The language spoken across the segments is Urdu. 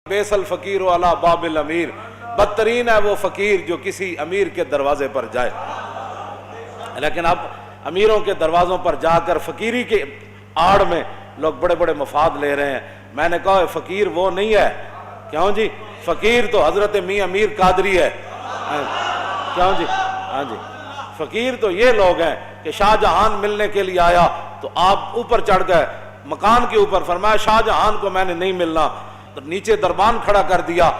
بیس الفقیر علی باب الامیر، بدترین ہے وہ فقیر جو کسی امیر کے دروازے پر جائے۔ لیکن اب امیروں کے دروازوں پر جا کر فقیری کے آڑ میں لوگ بڑے بڑے مفاد لے رہے ہیں۔ میں نے کہا فقیر وہ نہیں ہے، کیوں جی؟ فقیر تو حضرت میاں امیر قادری ہے، کیوں جی؟ ہاں جی، فقیر تو یہ لوگ ہیں کہ شاہ جہان ملنے کے لیے آیا تو آپ اوپر چڑھ گئے مکان کے اوپر، فرمایا شاہ جہان کو میں نے نہیں ملنا، تو نیچے دربان کھڑا کر دیا۔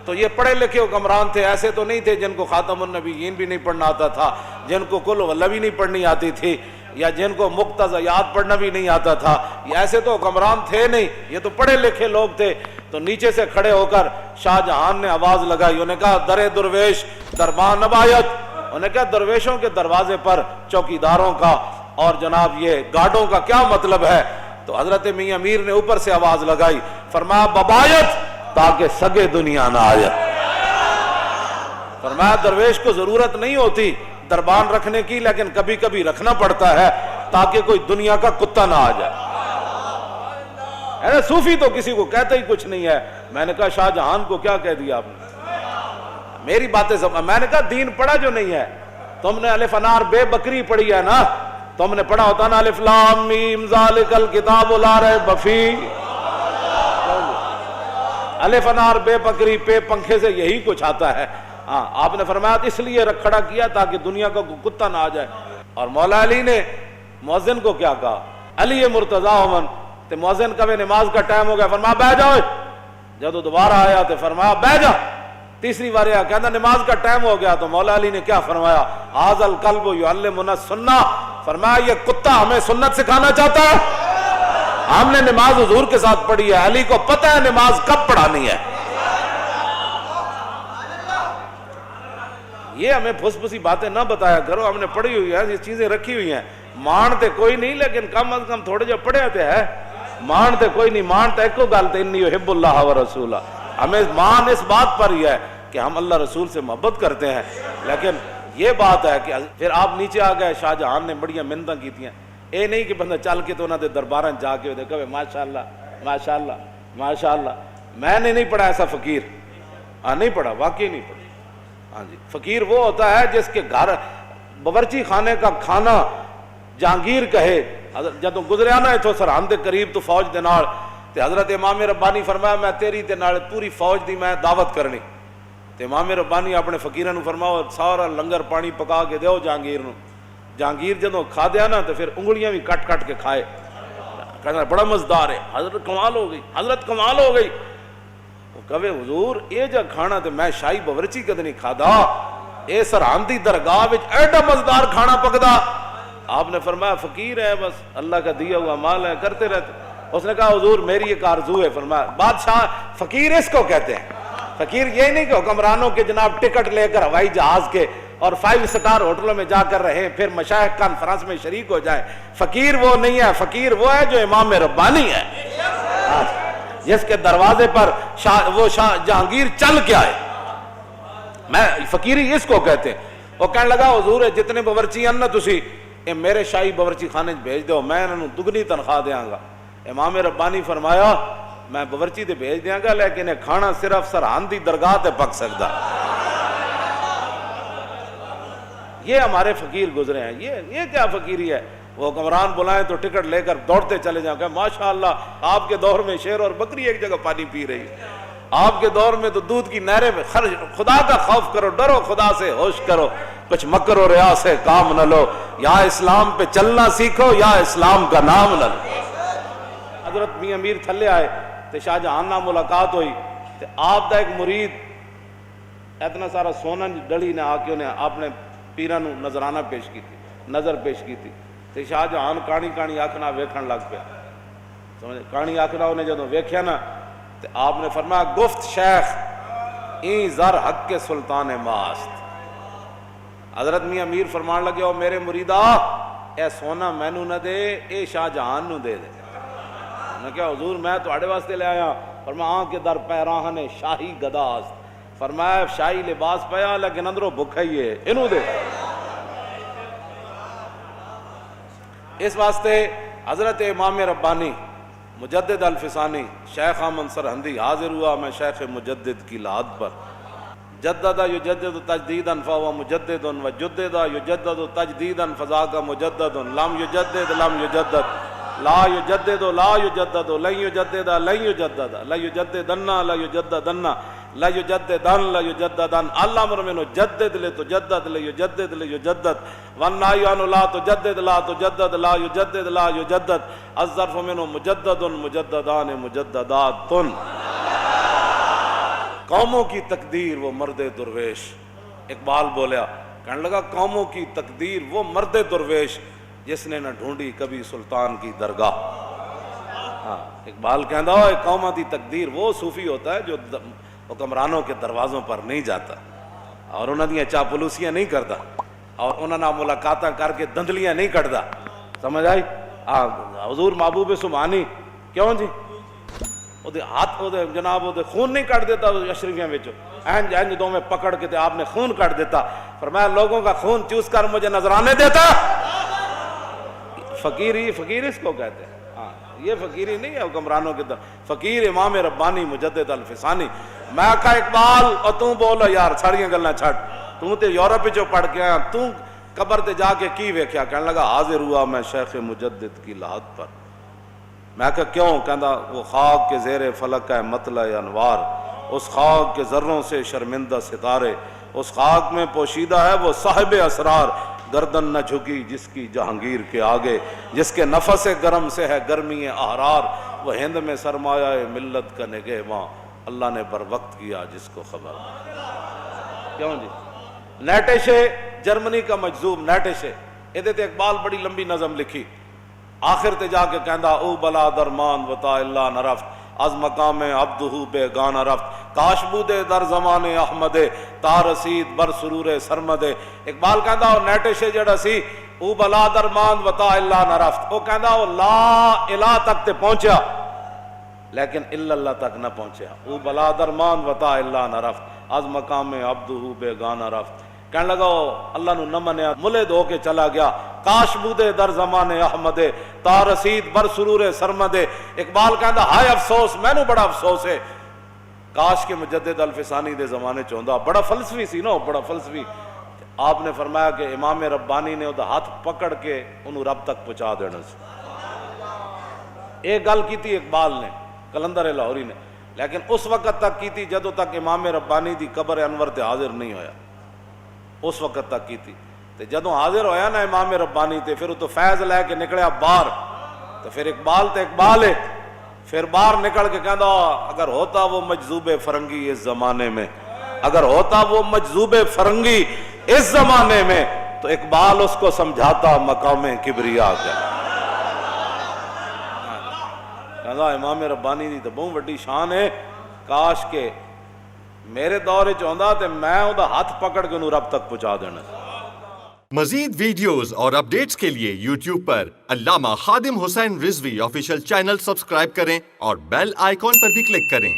تو یہ پڑھے لکھے حکمران تھے، ایسے تو نہیں تھے جن کو خاتم النبیین بھی نہیں پڑھنا آتا تھا، جن کو کل واللہ بھی نہیں پڑھنی آتی تھی، یا جن کو مقتضیات پڑھنا بھی نہیں آتا تھا، یہ ایسے تو حکمران تھے نہیں، یہ تو پڑھے لکھے لوگ تھے۔ تو نیچے سے کھڑے ہو کر شاہ جہان نے آواز لگائی، انہوں نے کہا در درویش دربان نبایت، انہوں نے کہا درویشوں کے دروازے پر چوکیداروں کا اور جناب یہ گارڈوں کا کیا مطلب ہے؟ تو حضرت میاں امیر نے اوپر سے آواز لگائی، فرمایا ببایت تاکہ سگے دنیا نہ آئے۔ فرمایا درویش کو ضرورت نہیں ہوتی دربان رکھنے کی، لیکن کبھی کبھی رکھنا پڑتا ہے تاکہ کوئی دنیا کا کتا نہ آ جائے۔ صوفی تو کسی کو کہتا ہی کچھ نہیں ہے۔ میں نے کہا شاہ جہان کو کیا کہہ دیا آپ نے؟ میری باتیں سمجھ۔ میں نے کہا دین پڑھا جو نہیں ہے، تم نے الف انار بے بکری پڑھی ہے نا، تم نے پڑھا ہوتا نا الف لام میم ذالک الکتاب لا ریب فیہ، الف انار بے بکری پہ پنکھے سے یہی کچھ آتا ہے۔ ہاں آپ نے فرمایا اس لیے کھڑا کیا تاکہ دنیا کا کتا نہ آ جائے۔ اور مولا علی نے مؤذن کو کیا کہا؟ علی مرتضی من، تو مؤذن کا نماز کا ٹائم ہو گیا، فرمایا بیٹھ جاؤ۔ جب دوبارہ آیا تو فرمایا بیٹھ جا۔ تیسری بار آیا کہتا نماز کا ٹائم ہو گیا، تو مولا علی نے کیا فرمایا؟ ھذا الکلب یعلمنا السنہ، فرمایا یہ کتا ہمیں سنت سکھانا چاہتا ہے۔ ہم نے نماز حضور کے ساتھ پڑھی ہے، علی کو پتہ ہے نماز کب پڑھانی ہے۔ یہ ہمیں پھس پھسی باتیں نہ بتایا کرو، ہم نے پڑھی ہوئی ہے، یہ چیزیں رکھی ہوئی ہیں۔ مانتے کوئی نہیں، لیکن کم از کم تھوڑے جو پڑھے ہوتے ہیں، مانتے کوئی نہیں، مانتے ایک کو گالتے انی یحب اللہ و رسولہ۔ ہمیں مان اس بات پر ہی ہے کہ ہم اللہ رسول سے محبت کرتے ہیں، لیکن یہ بات ہے کہ پھر آپ نیچے آ گئے، شاہ جہان نے بڑیاں منتیں کی تھیں، اے نہیں کہ بندہ چل کے تو انہوں نے درباراں جا کے دیکھا ماشاءاللہ ماشاءاللہ ماشاءاللہ۔ میں نے نہیں پڑھا ایسا فقیر، نہیں پڑھا، واقعی نہیں پڑھا۔ ہاں جی، فقیر وہ ہوتا ہے جس کے گھر باورچی خانے کا کھانا جہانگیر کہے۔ جدوں گزریا نا اتوں سرحد قریب تو فوج دے نال، تے حضرت امام ربانی فرمایا میں تیری تے نال پوری فوج دی میں دعوت کرنی۔ تے امام ربانی اپنے فقیراں نو فرماؤ سارا لنگر پانی پکا کے دیو جہانگیر نو۔ جہانگیر جدوں کھا دیا نا تو پھر انگلیاں بھی کٹ کٹ کے کھائے، کہنا بڑا مزدار ہے، حضرت کمال ہو گئی، حضرت کمال ہو گئی۔ وہ کہے حضور اے جا کھانا تے میں شاہی باورچی کدے نہیں کھادا، اے سرحدی درگاہ وچ ایڈا مزدار کھانا پکدا۔ آپ نے فرمایا فقیر ہے، بس اللہ کا دیا ہوا مال ہے، کرتے رہتے۔ اس نے کہا حضور میری ایک آرزو ہے۔ فرمایا بادشاہ فقیر اس کو کہتے ہیں، فقیر یہ نہیں کہ حکمرانوں کے جناب ٹکٹ لے کر ہوائی جہاز کے اور 5 سٹار ہوٹلوں میں جا کر رہے پھر مشائخ کانفرنس میں شریک ہو جائے۔ فقیر وہ نہیں ہے، فقیر وہ ہے جو امام ربانی ہے، جس کے دروازے پر وہ شاہ جہانگیر چل کے آئے۔ میں فقیری اس کو کہتے ہیں۔ وہ کہنے لگا حضور جتنے باورچی ہیں نا تسی اے میرے شاہی باورچی خانے بھیج دو، میں انہوں دگنی تنخواہ دیاں گا۔ امام ربانی فرمایا میں باورچی تے بھیج دیاں گا، لیکن کھانا صرف سرحدی درگاہ تے پک سکتا۔ یہ ہمارے فقیر گزرے ہیں۔ یہ کیا فقیری ہے؟ وہ حکمران بلائیں تو ٹکٹ لے کر دوڑتے چلے جاؤں کہ ماشاءاللہ آپ کے دور میں شیر اور بکری ایک جگہ پانی پی رہی ہے، آپ کے دور میں تو دودھ کی نہریں میں خدا کا خوف کرو، ڈرو خدا سے، ہوش کرو، کچھ مکر و ریا سے کام نہ لو، یا اسلام پہ چلنا سیکھو یا اسلام کا نام نہ لو۔ حضرت میاں امیر تھلے آئے تو شاہ جہان نہ ملاقات ہوئی، تو آپ دا ایک مرید اتنا سارا سونا ڈلی نے آ کے انہیں اپنے پیران نو نظرانہ پیش کی تھی، نظر پیش کی تھی۔ تو شاہ جہان کہانی کہانی آکھنا ویکھن لگ پیا، سمجھے کہانی آکھنا انہیں جدوں ویکھیا نا تو آپ نے فرمایا گفت شیخ این زر حق کے سلطان ماست۔ حضرت میاں امیر فرمان لگے او میرے مریدہ اے سونا مینو نہ دے، اے شاہ جہان نو دے دے۔ میں کہا حضور میں تواڈے واسطے لے آیا۔ فرمایا آن کے در پیراہن شاہی گداست، فرمایا شاہی لباس پیا لیکن اندروں بھکھا ہی ہے، انہوں دے۔ اس واسطے حضرت امام ربانی مجدد الفسانی شیخ احمد سرہندی حاضر ہوا میں شیخ مجدد کی لحد پر. جدد یجدد تجدیدا فهو مجدد وجدد یجدد تجدیدا فذاک مجدد لم یجدد لم یجدد لا یجدد لا یجدد لن یجدد لن یجدد لا یجددن لا یجددن لا یجددن لا یجددن الامر منه جدد لتجدد لیجدد لیجدد والنهی عنه لا تجدد لا تجدد لا یجدد لا یجدد الظرف منه مجدد مجددان مجددات. قوموں کی تقدیر وہ مرد درویش. اقبال بولیا کہنے لگا قوموں کی تقدیر وہ مرد درویش جس نے نہ ڈھونڈی کبھی سلطان کی درگاہ. ہاں اقبال کہندا ہے قوموں کی تقدیر وہ صوفی ہوتا ہے جو حکمرانوں کے دروازوں پر نہیں جاتا اور انہاں دیاں چاپلوسیاں نہیں کرتا اور انہاں نال ملاقاتاں کر کے دندلیاں نہیں کٹدا. سمجھ آئی؟ حضور محبوب سبحانی کیوں جی ہاتھ جناب خون نہیں کٹ دیتا اشرفیاں وچ اینج اینج دو میں پکڑ کے آپ نے خون کٹ دیتا. فرمایا لوگوں کا خون چوس کر مجھے نذرانے دیتا. فقیری فقیر اس کو کہتے ہیں. ہاں یہ فقیری نہیں ہے حکمرانوں کے فقیر امام ربانی مجدد الفسانی. میں کہا اقبال اور تم بولو یار ساریاں گلاں چھڈ تو تے یورپ وچوں پڑھ کے آیا تو قبر تے جا کے کی ویکھیا. کہنے لگا حاضر ہوا میں شیخ مجدد کی لحد پر. میں کہا کیوں؟ کہندا وہ خاک کے زیر فلک ہے مطلع انوار اس خاک کے ذروں سے شرمندہ ستارے اس خاک میں پوشیدہ ہے وہ صاحب اسرار گردن نہ جھکی جس کی جہانگیر کے آگے جس کے نفس گرم سے ہے گرمی احرار وہ ہند میں سرمایہ ملت کا نگہباں اللہ نے بر وقت کیا جس کو خبر. کیوں جی نیٹشے جرمنی کا مجذوب نیٹشے ادھے تے اقبال بڑی لمبی نظم لکھی. آخر تے جا کے کہندا او بلا درمان وطا اللہ نرفت از مقام عبدہ بے گانا رفت کاش بودے در زمان احمد تا رسید بر سرور سرمد. اقبال کہندا او نیٹشے جڑا سی او بلا درمان وطا اللہ نرفت او کہندا او لا الہ تک تے پہنچیا لیکن الا اللہ تک نہ پہنچیا. او بلا درمان وطا اللہ نرفت از مقام عبدہ بے گانا رفت. کہنے لگا اللہ نو نہ منیا ملد ہو کے چلا گیا کاش بودے در زمان احمد تا رسید بر سرور سرمد. اقبال کہندا ہائے افسوس مینوں بڑا افسوس ہے کاش کے مجدد الفسانی دے زمانے چوندا. بڑا فلسفی سی نا بڑا فلسفی. آپ نے فرمایا کہ امام ربانی نے وہ ہاتھ پکڑ کے انہوں رب تک پہنچا دینا سی. ایک گل کی تھی اقبال نے کلندر لاہوری نے لیکن اس وقت تک کی تھی جدوں تک امام ربانی دی قبر انور تے حاضر نہیں ہویا. اس وقت تک کی تھی تے جدوں حاضر ہویا نا امام ربانی تے پھر وہ تو فیض لے کے نکلیا باہر تو پھر اقبال تے اقبال ہے پھر باہر نکل کے کہندا اگر ہوتا وہ مجذوب فرنگی اس زمانے میں اگر ہوتا وہ مجذوب فرنگی اس زمانے میں تو اقبال اس کو سمجھاتا مقام کبریا کا. کہندا امام ربانی دی تے بہت بڑی شان ہے کاش کے میرے دور وچ ہوندا تے میں او دا ہاتھ پکڑ کے انہوں رب تک پہنچا دینا. مزید ویڈیوز اور اپڈیٹس کے لیے یوٹیوب پر علامہ Khadim Hussain Rizvi official channel subscribe کریں اور بیل آئیکن پر بھی کلک کریں.